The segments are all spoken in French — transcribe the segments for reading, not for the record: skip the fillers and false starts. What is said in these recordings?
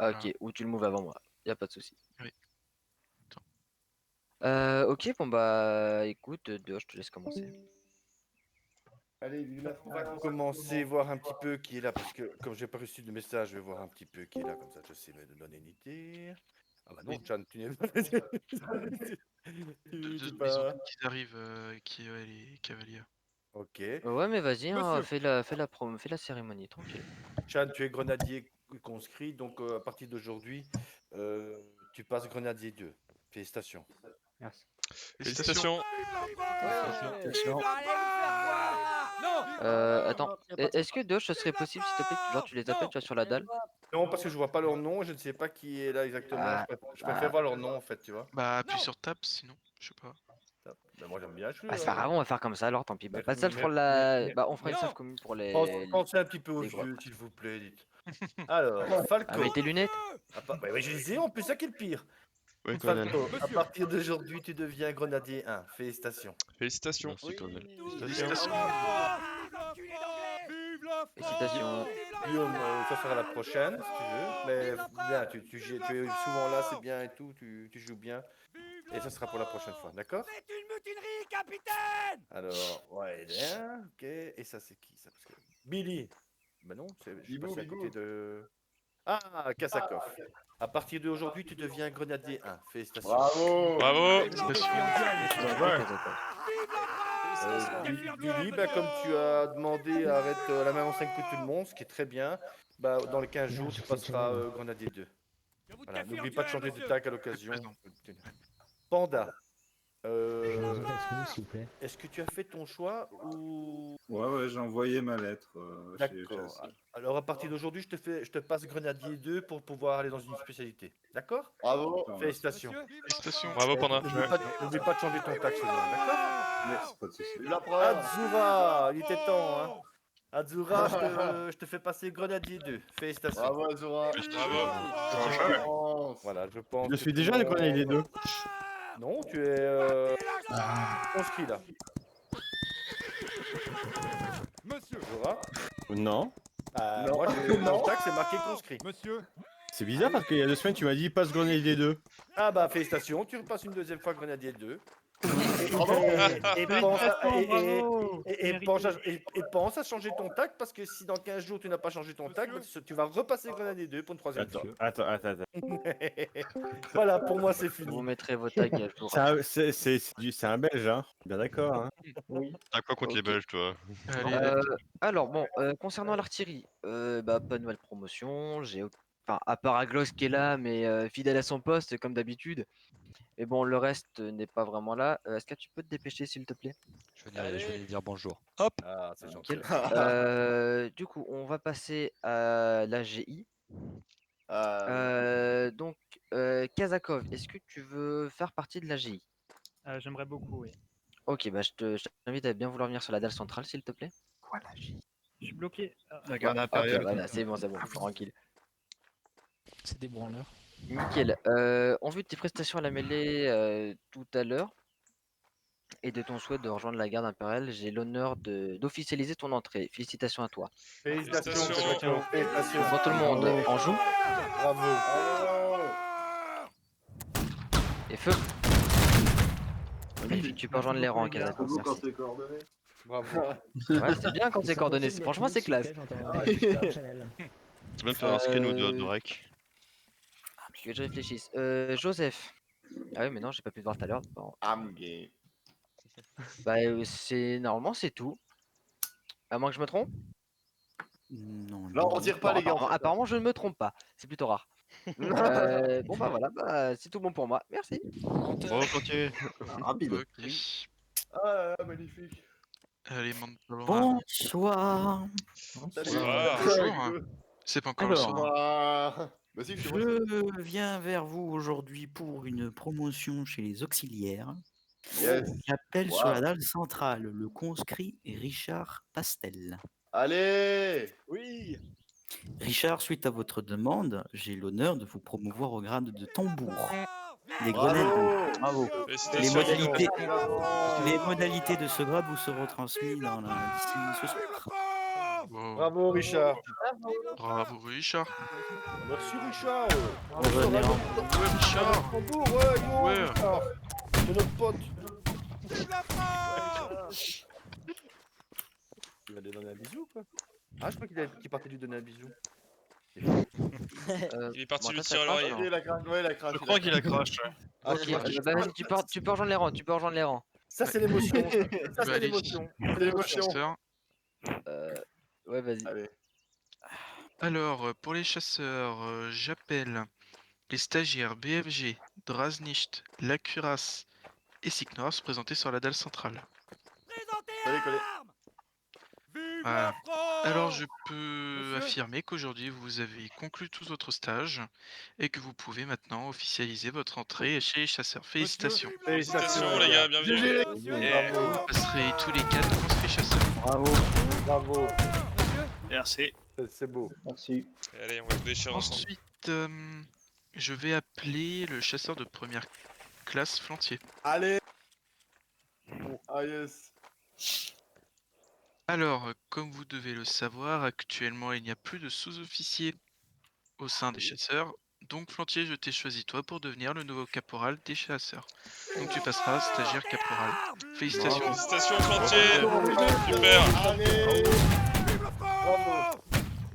Ah, Voilà. ok, ou tu le moves avant moi, y a pas de souci. Oui. Attends. Ok, bon bah écoute, je te laisse commencer. Allez, on va commencer, voir un petit peu qui est là, parce que comme j'ai pas reçu de message, je vais voir un petit peu qui est là, comme ça je sais me donner une idée. Ah bah non, Oui. Chan, tu n'es pas... tu Mais ils ont pas... dit qu'ils arrivent, qui les cavaliers. Ok. Ouais, mais vas-y, hein, Monsieur. fais la cérémonie, tranquille. Chan, tu es grenadier conscrit, donc à partir d'aujourd'hui, tu passes grenadier 2. Félicitations. Merci. Félicitations. Attends, est-ce que Doge, ce serait possible, s'il te plaît, que genre tu les appelles, tu vois, sur la dalle? Non, parce que je vois pas leur nom, je ne sais pas qui est là exactement. Ah, Je préfère voir leur nom en fait, tu vois. Bah appuie sur Tab sinon, je sais pas. Ben, moi j'aime bien jouer. c'est pas grave, on va faire comme ça alors, tant pis. Bah, Mais- pas de salle mais- pour la. mais- Bah, on fera une salle commune pour les. Pensez un petit peu aux les gros. vieux, s'il vous plaît, dites. Alors, Ah, Falco. mais tes lunettes? Ouais, je les ai, en plus, ça qui est le pire. Oui, colonel. Falco, à partir d'aujourd'hui, tu deviens grenadier 1. Félicitations. Félicitations. Merci, colonel. Félicitations. Félicitations. Guillaume, ça sera la prochaine, si tu veux. Mais bien, tu es souvent là, c'est bien et tout, tu joues bien. Et ça sera pour la prochaine fois, d'accord? C'est une mutinerie, capitaine! Alors, ouais, bien, ok. Et ça, c'est qui ça? Parce que... Billy. Ben non, je suis Bibou, passé à Bibou. côté de... Ah, Kasakov. À partir d'aujourd'hui, tu deviens grenadier 1. Félicitations. Bravo. Bravo. Billy, bah, comme tu as demandé, arrête la même enseigne que tout le monde, ce qui est très bien. Bah, dans les 15 jours, tu passeras grenadier 2. Voilà, n'oublie pas de changer de tag à l'occasion. Panda. S'il vous plaît. Est-ce que tu as fait ton choix ou... Ouais, j'ai envoyé ma lettre. D'accord. Alors à partir d'aujourd'hui, je te passe grenadier 2 pour pouvoir aller dans une spécialité. D'accord? Bravo. Félicitations. Félicitations. Bravo, Panda. N'oublie pas de changer ton tag seulement, d'accord? Merci, pas de souci. La preuve. Azura, il était temps, hein. Azura, je te fais passer grenadier 2. Félicitations. Bravo, Azura. Bravo. Voilà, je pense. Je suis déjà le grenadier 2. Non, tu es conscrit là. Monsieur, Azura. Non. Non. Moi, j'ai mon tag, c'est marqué conscrit. monsieur, C'est bizarre parce qu'il y a 2 semaines, tu m'as dit passe grenadier 2. Ah bah félicitations, tu repasses une deuxième fois grenadier 2. Et pense à changer ton tag parce que si dans 15 jours tu n'as pas changé ton tag, tu vas repasser grenadier 2 pour une troisième fois. Attends. Voilà, pour moi c'est fini. Vous mettrez vos tags à jour. C'est un belge, hein. Bien d'accord, hein. T'as quoi contre les Ok. Belges, toi? Allez, Alors bon, concernant l'artillerie, bah pas de nouvelle promotion. Enfin, à part Aglos qui est là, mais fidèle à son poste comme d'habitude. Mais bon, le reste n'est pas vraiment là. Est-ce que tu peux te dépêcher, s'il te plaît? Je vais dire bonjour. Ah, c'est gentil. Nickel. Du coup, on va passer à l'AGI. Donc, Kazakov, est-ce que tu veux faire partie de l'AGI? J'aimerais beaucoup, oui. Ok, bah je t'invite à bien vouloir venir sur la dalle centrale, s'il te plaît. Quoi, l'AGI? Je suis bloqué. Ok, voilà, c'est bon, tranquille. C'est des branleurs. Nickel. En vue de tes prestations à la mêlée tout à l'heure et de ton souhait de rejoindre la garde impériale, j'ai l'honneur d'officialiser ton entrée. Félicitations à toi. Félicitations. Félicitations. Félicitations. Pour tout le monde, en joue Bravo. et feu. Magnifique, tu peux rejoindre les rangs, Kazakov, merci. Bravo. Ouais, c'est bien quand c'est coordonné, franchement c'est classe. C'est bien de faire un screen ou de rec. Que je réfléchisse. Joseph. Ah oui, mais non, j'ai pas pu te voir tout à l'heure. Bon. I'm gay. Bah, normalement, c'est tout. À moins que je me trompe. Non, Là, on tire pas, Non, les gars. apparemment, je ne me trompe pas. C'est plutôt rare. Bon, bah voilà, bah, c'est tout bon pour moi. Merci. Bravo, continue. Rapide. ok. Ah, magnifique. Allez, Mandalorian. Bonsoir. Salut. Bonjour. C'est pas encore le Alors, soir. Ah. Bah si, c'est moi. Je viens vers vous aujourd'hui pour une promotion chez les auxiliaires. Yes. J'appelle sur Wow. la dalle centrale le conscrit Richard Pastel. Allez. Oui. Richard, suite à votre demande, j'ai l'honneur de vous promouvoir au grade de tambour. Les Bravo. grenades, bravo. Les Félicitations. modalités de ce grade vous seront transmises d'ici ce soir. Wow. Bravo, Richard. Bravo Richard. Merci, Richard. On va venir en- Ouais Richard. Tambour, ouais, yo, Ouais. Richard. C'est notre pote. Vive la France! Tu vas lui donner un bisou, quoi. Ah, je crois qu'il partait lui donner un bisou. Il Il est parti lui tirer Ouais, l'oreille. il a craché. Ouais, il a craché. Je crois qu'il a crash. Ah, Ok, bah vas-y, tu peux rejoindre les rangs, tu peux rejoindre les rangs. ça, c'est l'émotion. Ça, Bah, c'est allez. l'émotion. C'est L'émotion. l'émotion. Chasseur. Ouais, vas-y. Allez. Alors, pour les chasseurs, j'appelle les stagiaires BFG, Draznicht, La Cuirasse et Signor se présenter sur la dalle centrale. Présentez Allez, collez. armes! Vive Voilà. la France! Alors, je peux Monsieur affirmer qu'aujourd'hui vous avez conclu tous votre stage et que vous pouvez maintenant officialiser votre entrée chez les chasseurs. Félicitations. Vive la Félicitations, Félicitations les gars, bienvenue. GG. Monsieur, Et- Vous passerez tous les 4 conscrits chasseurs. Bravo. Bravo. Merci. C'est beau. Merci. Et allez, on va se déchirer ensemble. Ensuite, je vais appeler le chasseur de première classe Flantier. Allez. Ah, yes. Alors, comme vous devez le savoir, actuellement il n'y a plus de sous-officiers au sein des chasseurs. Donc Flantier, je t'ai choisi toi pour devenir le nouveau caporal des chasseurs. Donc tu passeras stagiaire caporal. Félicitations. Félicitations Flantier. Super. Allez. Vive la France!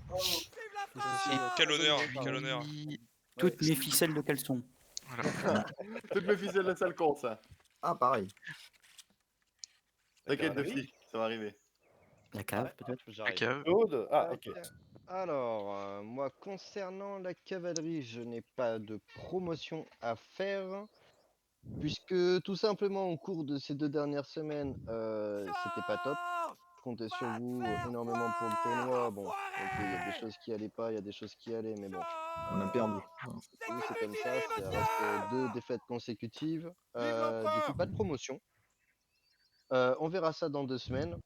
Vive la France! Quel honneur, quel honneur. Puis, Toutes mes ficelles de caleçon. voilà. Toutes mes ficelles de sale con, ça. Ah, pareil. T'inquiète, Duffy, ça va arriver. La cave, peut-être. La cave. Claude. Ah, ok. Alors, moi, concernant la cavalerie, je n'ai pas de promotion à faire, puisque tout simplement au cours de ces 2 dernières semaines, c'était pas top. Je comptais sur vous énormément pour le tournoi. Bon, donc, il y a des choses qui allaient pas, il y a des choses qui allaient, mais bon. On a perdu. Oui, c'est comme ça, ça reste 2 défaites consécutives. Du coup, pas de promotion. On verra ça dans 2 semaines.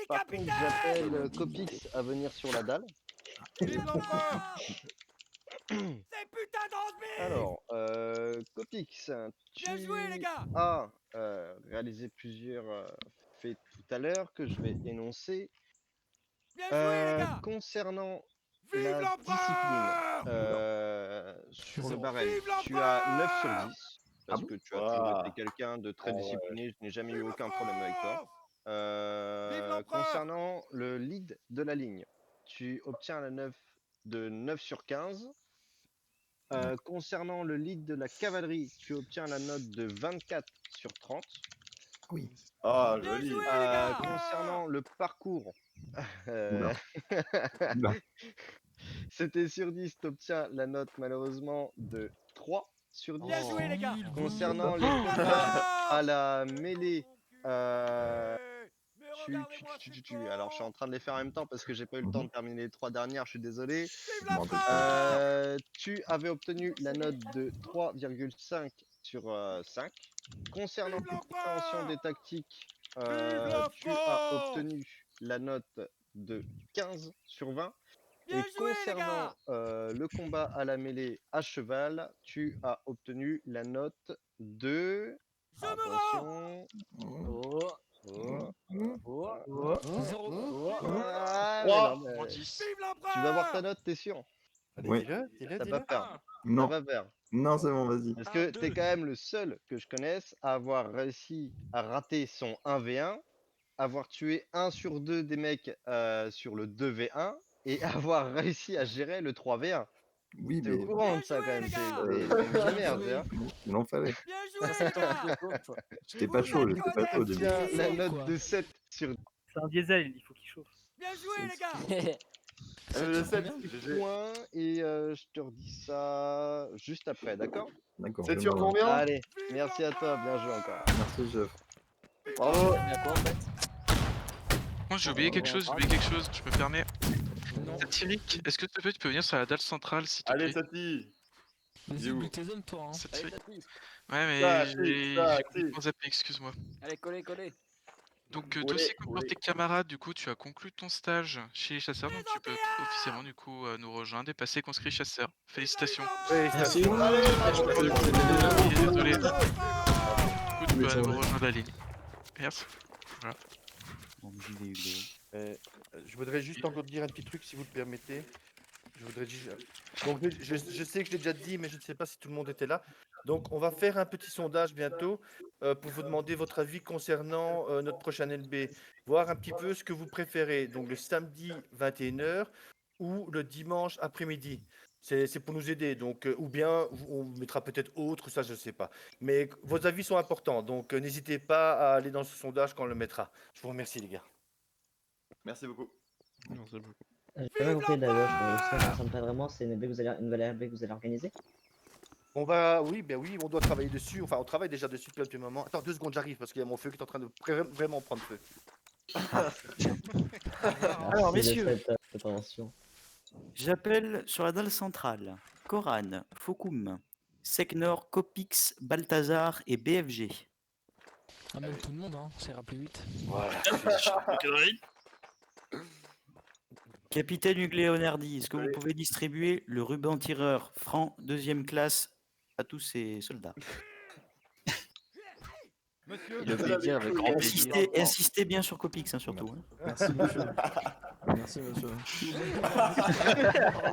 Par contre, j'appelle Copix à venir sur la dalle. Vive l'empereur! C'est putain de rugby! Alors, Copix, tu Bien joué, les gars! as réalisé plusieurs faits tout à l'heure que je vais énoncer. Bien joué, les gars! Concernant Vive la l'empereur! discipline, sur le barème, Vive tu as 9 sur l'empereur! 10. Parce que tu as toujours Ah. été quelqu'un de très Ah ouais. discipliné, je n'ai jamais eu Vive la aucun problème avec toi. France! Vive l'empereur! Concernant le lead de la ligne, tu obtiens la 9 de 9 sur 15. Concernant le lead de la cavalerie, tu obtiens la note de 24 sur 30. Ah, Bien joli. joué, les gars! Concernant le parcours, Oula. c'était sur 10, tu obtiens la note malheureusement de 3 sur 10. Bien joué, les gars! Concernant les combats à la mêlée, alors je suis en train de les faire en même temps parce que j'ai pas eu le temps de terminer les 3 dernières, je suis désolé. Vive la France! Tu avais obtenu la note de 3,5 sur 5. Concernant la compréhension des tactiques, tu as obtenu la note de 15 sur 20. Bien Et joué, les concernant gars! le combat à la mêlée à cheval, tu as obtenu la note de... Je me rends! Ah, mais non, mais Vive tu vas voir l'empereur! ta note, t'es sûr? Allez, Oui. dis-le, dis-le, Ça dis-le. va faire. Ça Non, va faire. non, c'est bon, vas-y. Parce que t'es quand même le seul que je connaisse à avoir réussi à rater son 1v1, avoir tué 1 sur 2 des mecs sur le 2v1 et avoir réussi à gérer le 3v1. Oui, T'es mais au courant de ça quand même, c'est une merde, hein. il en fallait. Bien joué, les gars! J'étais pas chaud, j'étais pas chaud au début. Tiens, la note de 7 sur C'est un diesel, il faut qu'il chauffe. Bien joué, les gars! Le 7, GG. points et je te redis ça juste après, d'accord? D'accord. 7 je sur vois. combien? Allez, merci à toi, bien joué encore. Merci, chef. Bravo. Moi j'ai oublié quelque chose, je me permets. Satirique, est-ce que tu peux venir sur la dalle centrale s'il te Allez, plaît? Sati. Vas-y, où oublie tes hommes, toi. Hein. Satirique. Ouais mais Sati, j'ai Sati. complètement zappé, excuse-moi. Allez, collez. Donc toi Olé, aussi comme pour olé. tes camarades, du coup tu as conclu ton stage chez les chasseurs, donc tu peux officiellement du coup nous rejoindre et passer conscrit chasseur. Félicitations. Félicitations. Désolé. Du coup tu peux à nouveau rejoindre la ligne. Merci. Bon, j'y vais, Hugo. Je voudrais juste encore dire un petit truc, si vous le permettez. Je voudrais juste... Donc, je sais que je l'ai déjà dit, mais je ne sais pas si tout le monde était là. Donc, on va faire un petit sondage bientôt pour vous demander votre avis concernant notre prochain LB. Voir un petit peu ce que vous préférez. Donc, le samedi 21h ou le dimanche après-midi. C'est pour nous aider. Donc, ou bien on mettra peut-être autre, ça, je ne sais pas. Mais vos avis sont importants. Donc, n'hésitez pas à aller dans ce sondage quand on le mettra. Je vous remercie, les gars. Merci beaucoup. Merci beaucoup. J'ai pas compris d'ailleurs, ça ne concerne pas vraiment, c'est une nouvelle RB que vous allez organiser? On va, oui, on doit travailler dessus. Enfin, on travaille déjà dessus depuis un moment. Attends, 2 secondes, j'arrive parce qu'il y a mon feu qui est en train de vraiment prendre feu. Alors, Merci de messieurs, cette intervention. j'appelle sur la dalle centrale Koran, Fokoum, Seknor, Kopix, Balthazar et BFG. Ah, même tout le monde, hein, ça ira plus vite. Voilà. Capitaine Hugléonardi, est-ce que vous pouvez distribuer le ruban tireur franc 2e classe à tous ces soldats? Il a oublié de dire avec grand plaisir. Insistez bien sur Kopix, hein, surtout. Hein. Merci, monsieur. Merci, monsieur.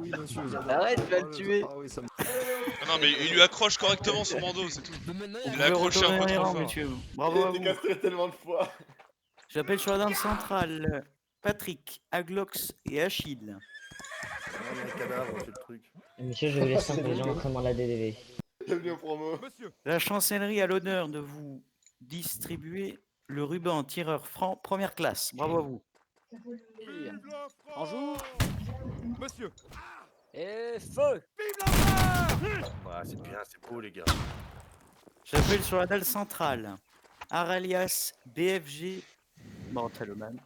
Oui, monsieur. Arrête, tu vas le tuer. Ah oui, ça me... Non, mais il lui accroche correctement son bandeau, c'est tout. Il l'a accroché un peu trop fort. messieurs. Bravo à J'ai vous. été castré tellement de fois. J'appelle sur la dalle centrale Patrick, Aglox et Achille. Il y a un cadavre, c'est le truc. Monsieur, je vais laisser un gens entrer dans la DDV. Bienvenue au promo. La chancellerie a l'honneur de vous distribuer le ruban tireur franc 1re classe. Bravo à vous. Bonjour. Monsieur. Et feu. Ouais, c'est bien, c'est beau, les gars. J'appelle sur la dalle centrale Aralias, BFG, Mortaloman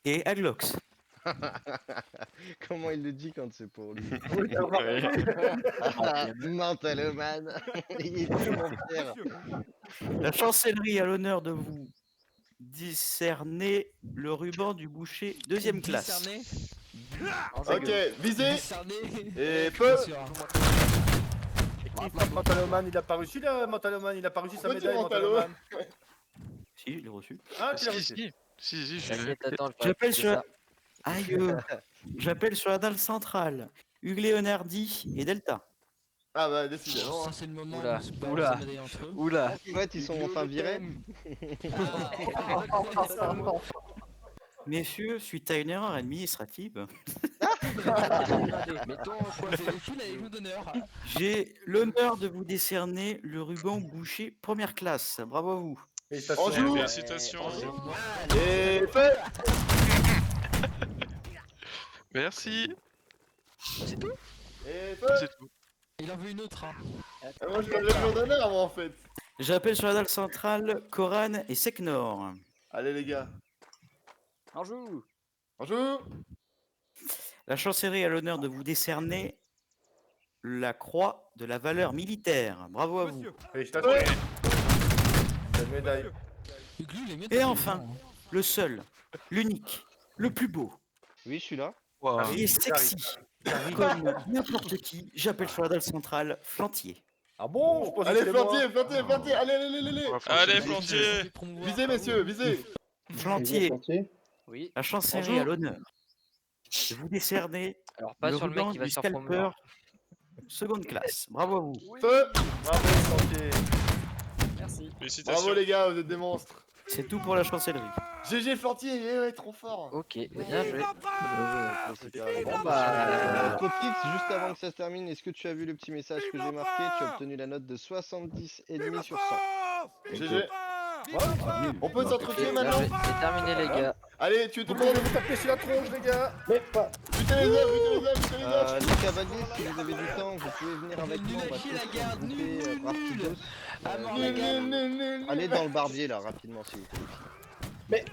et Aglox. Comment il le dit quand c'est pour lui? Ah, Mentaloman. Il est tellement fier. La chancellerie a l'honneur de vous décerner le ruban du boucher 2e classe. Discerné. Ok, visez. Discerné. Et feu. Mentaloman, il a pas reçu la Mentaloman, il a pas reçu sa Pourquoi tu médaille, Mentalo Mentaloman. Si, je l'ai reçu. Ah, tu l'as Si, reçu. si, je l'ai. T'inquiète, attends, je vais J'appelle appliquer sur ça. Aïe. J'appelle sur la dalle centrale Hugléonardi et Delta. Ah bah décidément. Ça, c'est le moment Oula, où on se balance oula. la médaille entre eux. Oula. En fait, ils sont enfin virés. Messieurs, suite à une erreur administrative, Mettons coiffé avec nous d'honneur. j'ai l'honneur de vous décerner le ruban boucher 1re classe. Bravo à vous. Félicitations. Bonjour. Félicitations. Et feu. Merci. C'est tout? Et feu. C'est tout. Il en veut une autre. Hein. Ah, moi je donne le jour d'honneur moi en fait. J'appelle sur la dalle centrale Koran et Seknor. Allez les gars. Bonjour. Bonjour. La chancellerie a l'honneur de vous décerner la croix de la valeur militaire. Bravo à vous. Félicitations. Belle médaille. Huglu, il est mieux Et de enfin, temps, hein. le seul, l'unique, le plus beau, Oui, je suis là. Waouh. il est sexy, comme n'importe qui. J'appelle sur la dalle centrale Flantier. Ah bon, je pensais que Allez c'était moi. Plantier. Allez. Allez, Plantier. Visez messieurs, visez. Flantier, Oui. la chancellerie a l'honneur de vous décerner Alors pas le sur le mec ruban qui va du se faire promouvoir. scalper 2e classe. Bravo à vous. Feu. Bravo, Plantier. Merci. Félicitations. Bravo les gars, vous êtes des monstres. C'est tout pour la chancellerie. GG Flantier, ouais, trop fort. Ok, bien joué. Bon, bah, Copix, juste avant que ça se termine, est-ce que tu as vu le petit message que j'ai marqué? Tu as obtenu la note de 70,5 sur 100. GG. On peut s'entretuer bien maintenant. joué. C'est terminé les gars. Allez, tu es tout Tout le le monde monde. vous taper sur la tronche, les gars. Butez les œufs. Les cavaliers, si vous avez du temps, vous pouvez venir avec moi. On va tous se regrouper rapidos. À mort la gueule. Allez dans le barbier là, rapidement, s'il vous plaît.